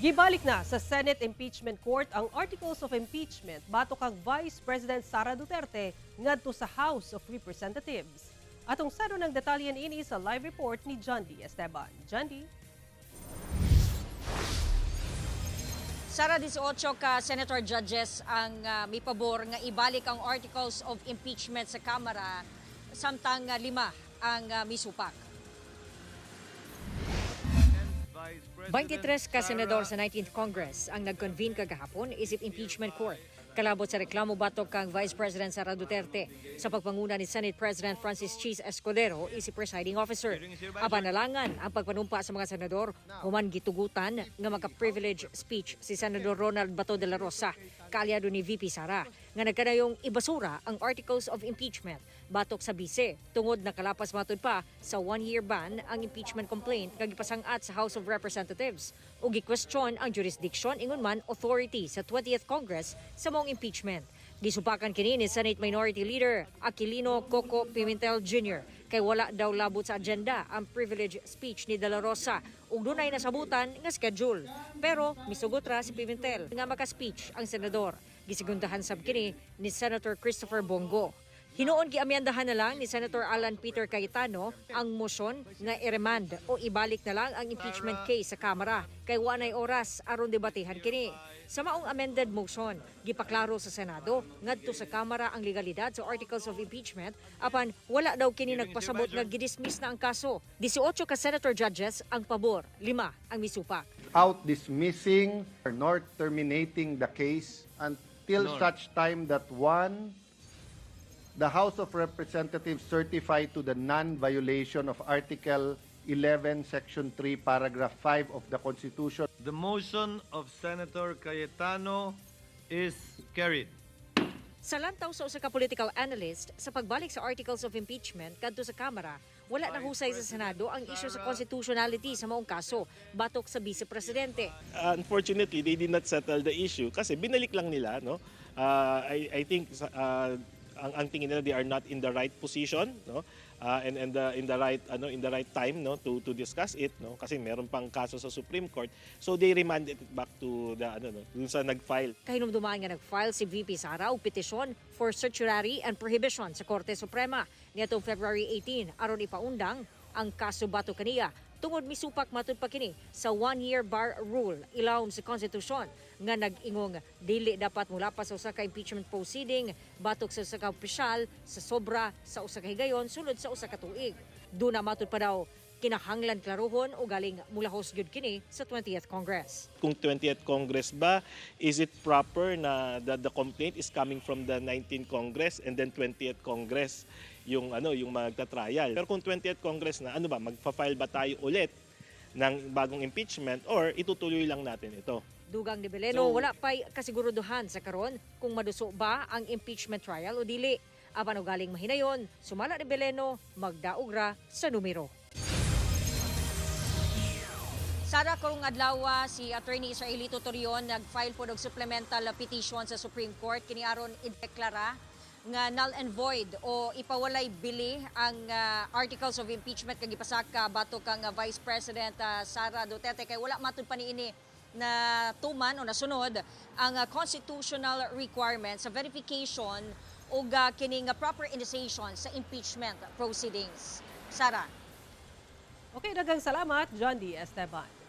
Gibalik na sa Senate Impeachment Court ang Articles of Impeachment batok kang Vice President Sara Duterte ngadto sa House of Representatives. Atong saro ng detalyan ini sa live report ni John D. Esteban. John D. Sara, 18 ka senator judges ang may pabor nga ibalik ang Articles of Impeachment sa Kamara, samtang 5 ang misupak. 23 ka senador sa 19th Congress ang nag-convene kagahapon isip impeachment court. Kalabot sa reklamo batok kang Vice President Sara Duterte sa pagpanguna ni Senate President Francis Cheese Escudero isip presiding officer. Apanalangan ang pagpanumpa sa mga senador, human gitugutan nga maka-privilege speech si Senador Ronald Bato de la Rosa, kaalyado ni VP Sara, nga nagkanayong ibasura ang Articles of Impeachment batok sa bise. Tungod na kalapas matud pa sa 1-year ban ang impeachment complaint nga gipasangat sa House of Representatives ug gi-question ang jurisdiction ingon man authority sa 20th Congress sa mong impeachment. Gisupakan kini ni Senate Minority Leader Aquilino Coco Pimentel Jr. kay wala daw labot sa agenda ang privilege speech ni De La Rosa ug dunay nasabutan nga schedule. Pero misugot ra si Pimentel nga maka-speech ang senador. Gisigundahan sab kini ni Senator Christopher Bongo. Hinuon giamyandahan na lang ni Senator Alan Peter Cayetano ang motion nga i-remand o ibalik na lang ang impeachment case sa Kamara kay wanay oras aron debatehan kini. Sa maong amended motion, gipaklaro sa Senado ngadto sa Kamara ang legalidad sa Articles of Impeachment apan wala daw kini nagpasabot nga gidismiss na ang kaso. 18 ka senator judges ang pabor, 5 ang misupak. Out dismissing nor terminating the case until such time that the House of Representatives certify to the non-violation of Article 11, Section 3, Paragraph 5 of the Constitution. The motion of Senator Cayetano is carried. Sa lantaw sa usa ka political analyst, sa pagbalik sa Articles of Impeachment kadto sa Kamara, wala na husay sa Senado ang issue sa constitutionality sa maong kaso batok sa Vice Presidente. Unfortunately, they did not settle the issue kasi binalik lang nila, no? I think ang tingin nila they are not in the right position, no, and in the right time, no, to discuss it, no, kasi meron pang kaso sa Supreme Court, so they remanded it back to the dun sa nag-file. Kahinumdumaan nga nag-file si VP Sara og petisyon for certiorari and prohibition sa Korte Suprema niadtong February 18 aron ipaundang ang kaso batok kaniya tungod misupak matud pa kini sa 1-year bar rule ilawom sa konstitusyon nga nag-ingong dili dapat mulapas sa usa ka impeachment proceeding batok sa usa ka opisyal sa sobra sa usa ka higayon sulod sa usa ka tuig. Duna matud pa daw kinahanglan klaruhon o galing mulahos gyud kini sa 20th Congress. Kung 20th Congress ba, is it proper na the complaint is coming from the 19th Congress and then 20th Congress yung magta-trial? Pero kung 20th Congress na, magfa-file ba tayo ulit ng bagong impeachment or itutuloy lang natin ito? Dugang ni Beleno, wala pa'y kasiguraduhan sa karon kung maduso ba ang impeachment trial o dili. Apan o galing mahinayon, sumala ni Beleno, magdaog ra sa numero. Sara, karong adlaw si Attorney Israelito Torion nag-file po og supplemental petition sa Supreme Court kini aron ideklara nga null and void o ipawalay bili ang Articles of Impeachment kag ipasaka batok kang Vice President Sara Duterte kay wala matud pa niini na tuman o nasunod ang constitutional requirements sa verification ug kining proper initiation sa impeachment proceedings. Sara. Okay, daghang salamat, John D. Esteban.